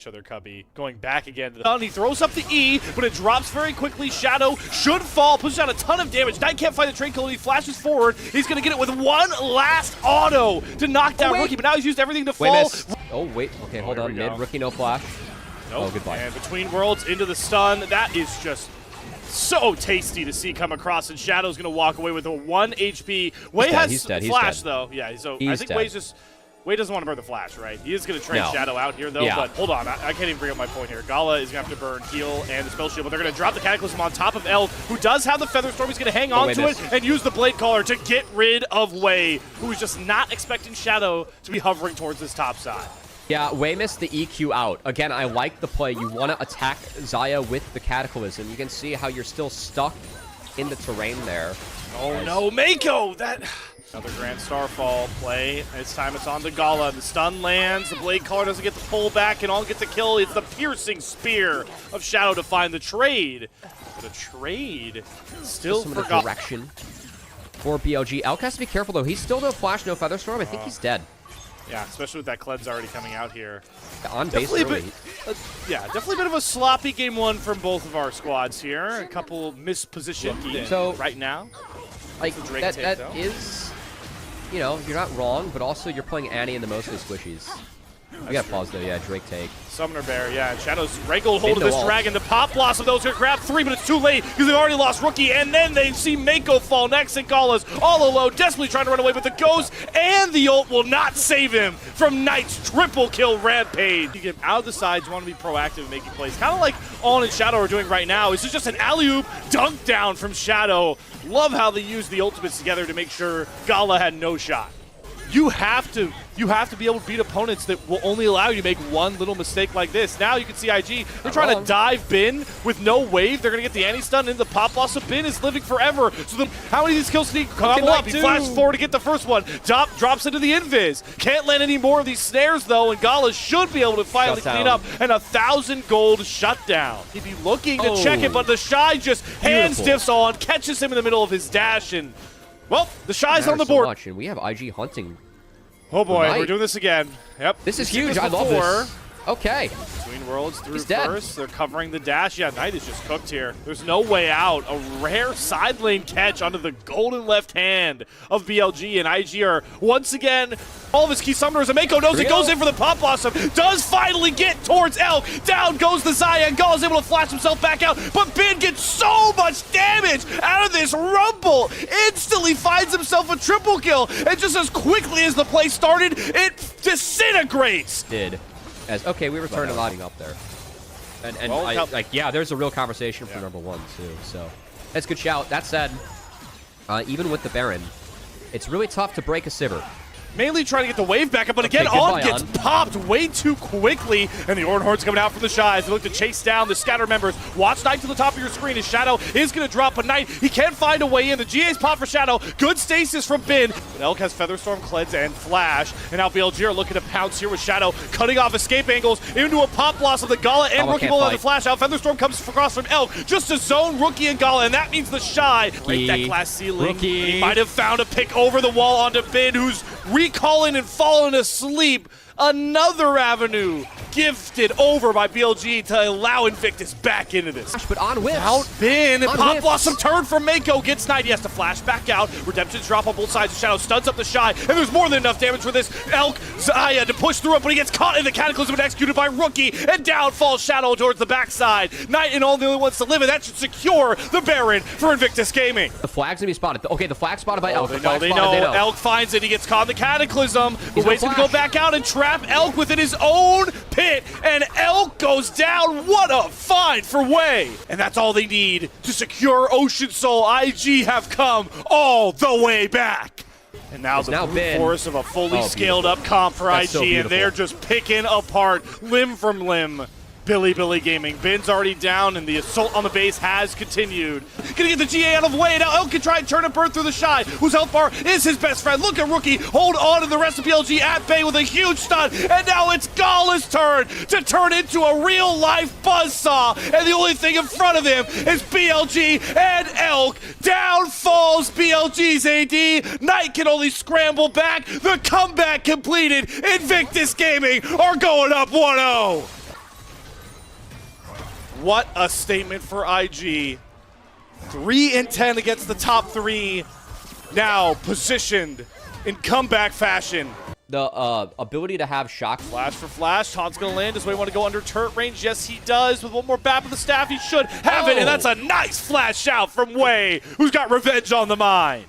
each other, Cubby. Going back again to the he throws up the E, but it drops very quickly. Shadow should fall, pushes out a ton of damage. Knight can't find the trade kill, he flashes forward. He's gonna get it with one last auto to knock down Rookie, but now he's used everything to fall. Oh, wait. Okay, hold on. Mid, Rookie, no flash. Nope. Oh, goodbye. And between worlds into the stun. That is just so tasty to see come across, and Shadow's gonna walk away with a 1 HP. Wei has flash though. Yeah, so I think Wei doesn't want to burn the flash, right? He is going to trade Shadow out here, though, but hold on. I can't even bring up my point here. Gala is going to have to burn heal and the spell shield, but they're going to drop the Cataclysm on top of Elk, who does have the Feather Storm. He's going to hang on to it and use the Blade Caller to get rid of Wei, who is just not expecting Shadow to be hovering towards this top side. Yeah, Wei missed the EQ out. Again, I like the play. You want to attack Xayah with the Cataclysm. You can see how you're still stuck in the terrain there. Oh, no, Mako! Another Grand Starfall play. This time it's on the Gala. The stun lands. The Blade Caller doesn't get the pull back and all get the kill. It's the piercing spear of Shadow to find the trade. But a trade still for direction for BLG. Elk has to be careful, though. He's still no flash, no Feather Storm. I think he's dead. Yeah, especially with that Cled's already coming out here. On base early. Yeah, definitely a bit of a sloppy game one from both of our squads here. A couple mispositioned so right now. Like, that is... You know, you're not wrong, but also you're playing Annie in the mostly squishies. We got pause though, yeah, Drake take. Summoner Bear, yeah, and Shadow's wrangled hold of this dragon. The Pop Blossom, those are grab 3, but it's too late because they've already lost Rookie, and then they see Mako fall next, and Gala's all alone, desperately trying to run away, but the Ghost and the ult will not save him from Knight's triple kill rampage. You get out of the sides, you want to be proactive in making plays. Kind of like On and Shadow are doing right now. This is just an alley-oop dunk down from Shadow. Love how they use the ultimates together to make sure Gala had no shot. You have to be able to beat opponents that will only allow you to make one little mistake like this. Now you can see IG, they're trying to dive Bin with no wave. They're going to get the anti-stun and the pop loss of Bin is living forever. So how many of these kills can he come up? He flashes forward to get the first one. Drops into the invis. Can't land any more of these snares though, and Gala should be able to finally clean up, and 1,000 gold shutdown. He'd be looking to check it, but the Shy just hands diffs on, catches him in the middle of his dash, and well, the Shy's on the board. And we have IG hunting. Oh boy, we're doing this again. Yep. This is huge. I love this. Okay. Between worlds through first. They're covering the dash. Yeah, Knight is just cooked here. There's no way out. A rare side lane catch onto the golden left hand of BLG, and IG are once again all of his key summoners. And Mako knows it, goes in for the Pop Blossom. Does finally get towards Elk. Down goes the Xayah, and Gala is able to flash himself back out. But Bin gets so much damage out of this Rumble. Instantly finds himself a triple kill. And just as quickly as the play started, it disintegrates. Okay, we return to lining up there. And yeah, there's a real conversation for number 1, too. So that's a good shout. That said, even with the Baron, it's really tough to break a Sivir. Mainly trying to get the wave back up, but again, On gets popped way too quickly, and the Orn Horde's coming out from the Shies. They look to chase down the scatter members. Watch Knight to the top of your screen, as Shadow is going to drop a Knight. He can't find a way in. The GA's pop for Shadow. Good stasis from Bin. But Elk has Featherstorm, Cleanse, and Flash. And now BLG are looking to pounce here with Shadow, cutting off escape angles into a Pop Blossom. The Gala and Rookie will have the Flash out. Featherstorm comes across from Elk just to zone Rookie and Gala, and that means the Shy break that glass ceiling. He might have found a pick over the wall onto Bin, who's recalling and falling asleep. Another avenue gifted over by BLG to allow Invictus back into this. But on whips. Out Bin, and Pop Blossom turn from Mako, gets Knight, he has to flash back out. Redemption's drop on both sides, Shadow stuns up the Shy, and there's more than enough damage for this Elk Xayah to push through it, but he gets caught in the Cataclysm and executed by Rookie, and down falls Shadow towards the backside. Knight and all the only ones to live, and that should secure the Baron for Invictus Gaming. The flag's gonna be spotted. Okay, the flag spotted by Elk. They know. Elk finds it, he gets caught in the Cataclysm, but waits to go back out and trap Elk within his own pit, and Elk goes down. What a find for Wei! And that's all they need to secure Ocean Soul. IG have come all the way back. And now the brute force of a fully scaled up comp for IG, and they're just picking apart limb from limb Bilibili Gaming. Bin's already down, and the assault on the base has continued. Gonna get the GA out of the way. Now Elk can try and turn and burn through the Shy, whose health bar is his best friend. Look at Rookie hold on to the rest of PLG at bay with a huge stun, and now it's Gala's turn to turn into a real-life buzzsaw, and the only thing in front of him is BLG and Elk. Down falls BLG's AD. Knight can only scramble back. The comeback completed. Invictus Gaming are going up 1-0. What a statement for IG. 3-10 against the top 3. Now positioned in comeback fashion. The ability to have shock. Flash for flash. Taunt's going to land. Does he want to go under turret range? Yes, he does. With one more bap of the staff, he should have it. And that's a nice flash out from Wei, who's got revenge on the mind.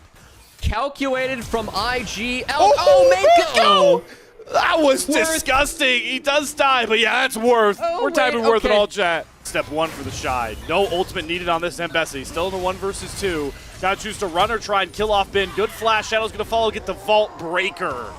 Calculated from IG. Mako! That was disgusting. He does die, but yeah, that's worth. We're typing worth it all, chat. Step 1 for the Shy. No ultimate needed on this Mbesi. Still in the 1 versus 2. Gotta choose to run or try and kill off Bin. Good flash. Shadow's gonna follow, get the Vault Breaker.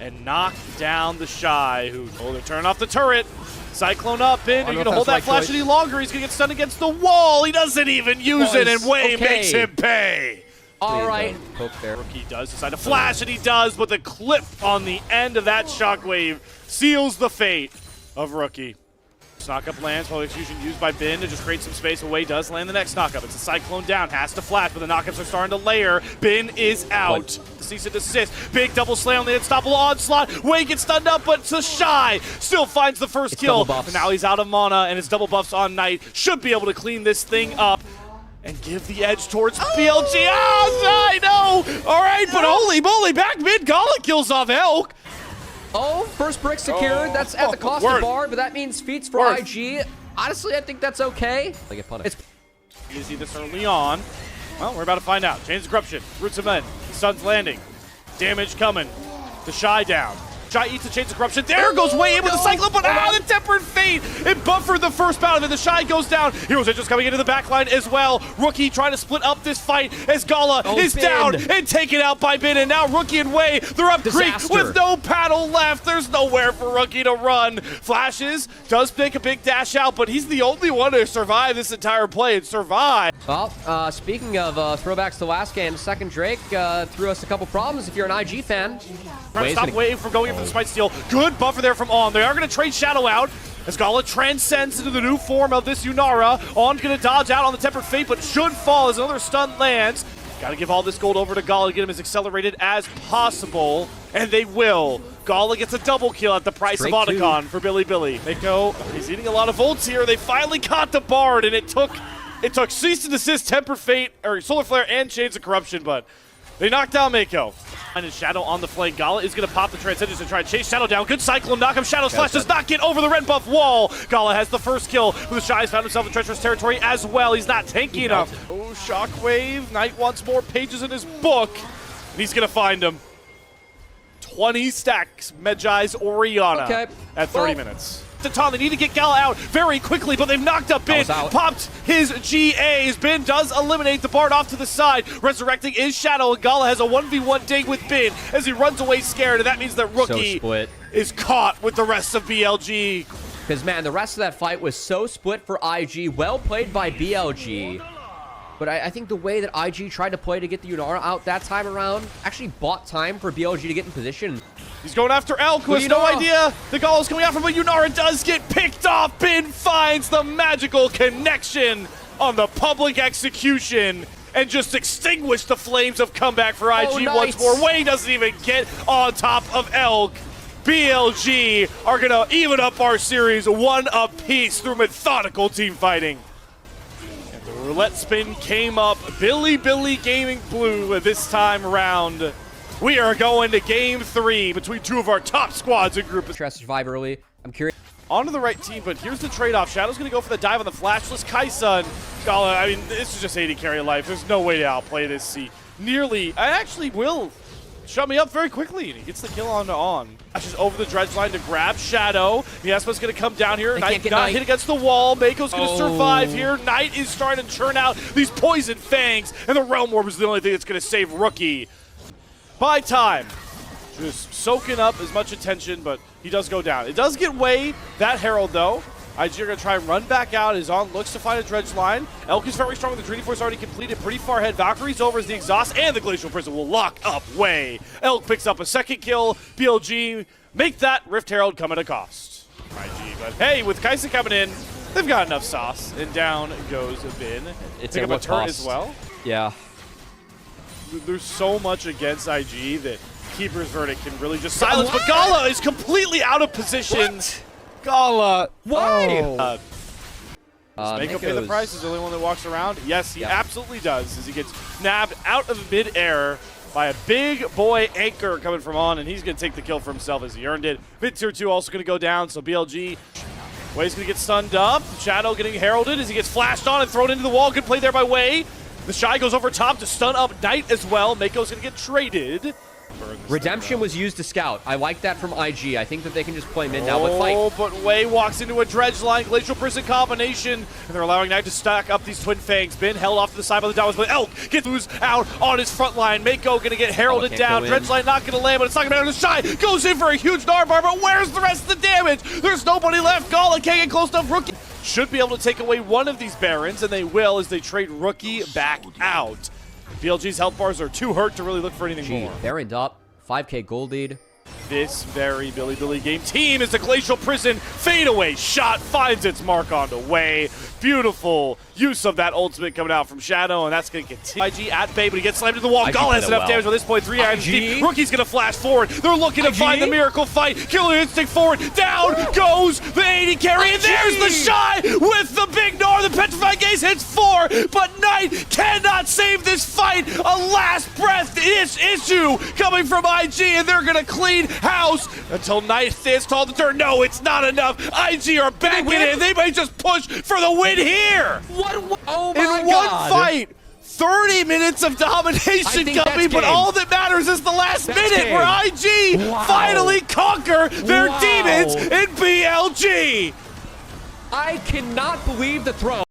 And knock down the Shy, who, they're turning off the turret. Cyclone up, Bin. Are you gonna hold that flash any longer? He's gonna get stunned against the wall. He doesn't even use it, and Wei makes him pay. All right. Rookie does decide to flash, and he does, but the clip on the end of that shockwave seals the fate of Rookie. Knock-up lands, while execution used by Bin to just create some space. Wei does land the next knock-up. It's a Cyclone down, has to flash, but the knock-ups are starting to layer. Bin is out. Cease and desist. Big double slam on the unstoppable onslaught. Wei gets stunned up, but the Shy still finds the first kill. And now he's out of mana, and his double buffs on Knight should be able to clean this thing up and give the edge towards BLG. I know! All right, but holy moly, back mid, Gala kills off Elk. First brick secured. That's at the cost of Bard, but that means feats for IG. Honestly, I think that's okay. They get punished. Easy this early on. Well, we're about to find out. Chains of Corruption, Roots of Men, Sun's landing. Damage coming. The Shy down. Shy eats the Chains of Corruption. There goes Wei in with the Cyclone, but the Tempered Fate! It buffered the first bout of it. The Shy goes down. Heroes are just coming into the backline as well. Rookie trying to split up this fight as Gala is down and taken out by Bin. And now Rookie and Wei, they're up creek with no paddle left. There's nowhere for Rookie to run. Flashes, does make a big dash out, but he's the only one to survive this entire play and survive. Well, speaking of throwbacks to last game, second Drake threw us a couple problems if you're an IG fan. Trying to stop Wei from going in for the Smite Steal. Good buffer there from On. They are going to trade Shadow out as Gala transcends into the new form of this Yunara. On going to dodge out on the Tempered Fate, but should fall as another stun lands. Got to give all this gold over to Gala to get him as accelerated as possible, and they will. Gala gets a double kill at the price of Otacon for Bilibili. Mako, he's eating a lot of ults here. They finally caught the Bard, and it took cease and desist, Tempered Fate, or Solar Flare, and Chains of Corruption, but they knocked down Mako. And his Shadow on the flank. Gala is going to pop the Transcendence and try to chase Shadow down. Good Cyclone knock him. Shadow's flash does not get over the red buff wall. Gala has the first kill. The Shy has found himself in treacherous territory as well. He's not tanky enough. Oh, Shockwave. Knight wants more pages in his book. And he's going to find him. 20 stacks. Medjai's Orianna at 30 minutes. They need to get Gala out very quickly, but they've knocked up Bin, popped his GAs. Bin does eliminate the Bard off to the side. Resurrecting is Shadow, and Gala has a 1v1 dig with Bin as he runs away scared, and that means that Rookie is caught with the rest of BLG. Because, man, the rest of that fight was so split for IG. Well played by BLG. But I think the way that IG tried to play to get the Yunara out that time around actually bought time for BLG to get in position. He's going after Elk, who has no idea the Gala's coming after him, but Yunara does get picked off. Bin finds the magical connection on the public execution and just extinguish the flames of comeback for IG once more. Wei doesn't even get on top of Elk. BLG are going to even up our series 1 apiece through methodical team fighting. And the roulette spin came up. Bilibili Gaming Blue this time around. We are going to game 3 between 2 of our top squads in group. Tries to survive early. I'm curious. Onto the right team, but here's the trade-off. Shadow's going to go for the dive on the flashless Kaisa. Gala, I mean, this is just AD carry life. There's no way to outplay this. He nearly, I actually will shut me up very quickly, and he gets the kill on. Flashes over the dredge line to grab Shadow. Miasma's going to come down here. Knight got hit against the wall. Mako's going to survive here. Knight is starting to churn out these poison fangs, and the Realm Orb is the only thing that's going to save Rookie. By time, just soaking up as much attention, but he does go down. It does get Wei, that Herald though. IG are going to try and run back out. His On looks to find a dredge line. Elk is very strong with the Treaty Force already completed. Pretty far ahead. Valkyrie's over as the exhaust, and the Glacial Prison will lock up Wei. Elk picks up a second kill. BLG make that Rift Herald come at a cost. IG, but hey, with Kaisa coming in, they've got enough sauce. And down goes Bin. It's pick up a turret as well. Yeah. There's so much against IG that Keeper's Verdict can really just silence, but Gala is completely out of position. Gala. Why? Does Mako pay the price? Is the only one that walks around? Yes, he absolutely does, as he gets nabbed out of mid-air by a big boy anchor coming from on, and he's going to take the kill for himself as he earned it. Mid tier 2 also going to go down, so BLG, Way's going to get stunned up. Shadow getting heralded as he gets flashed on and thrown into the wall. Good play there by Way. The Shy goes over top to stun up Knight as well. Mako's going to get traded. Redemption was used to scout. I like that from IG. I think that they can just play mid now, but fight. Oh, but Way walks into a dredge line, Glacial Prison combination, and they're allowing Knight to stack up these Twin Fangs. Been held off to the side by the Dowers, but Elk gets loose out on his front line. Mako gonna get heralded down. Dredge line not gonna land, but it's not gonna matter. The Shy goes in for a huge Narbar, but where's the rest of the damage? There's nobody left. Gala can't get close enough. Rookie should be able to take away one of these Barons, and they will as they trade Rookie back out. BLG's health bars are too hurt to really look for anything more. Baroned up. 5K gold lead. This very Bilibili game team is the Glacial Prison fadeaway shot finds its mark on the way. Beautiful use of that ultimate coming out from Shadow, and that's going to continue. IG at bay, but he gets slammed into the wall. Gala has enough damage by this point. 3 irons deep. Rookie's going to flash forward. They're looking to find the miracle fight. Killer instinct forward. Down goes the 80 carry, and there's the Shy with the big Gnar. The Petrified Gaze hits 4, but Knight cannot save this fight. A last breath issue coming from IG, and they're going to clean house until Knight stands tall to turn. No, it's not enough. IG are back in it, and they might just push for the win here. What? Oh my In one fight, 30 minutes of domination coming, but all that matters is the last minute where IG finally conquer their demons in BLG. I cannot believe the throw.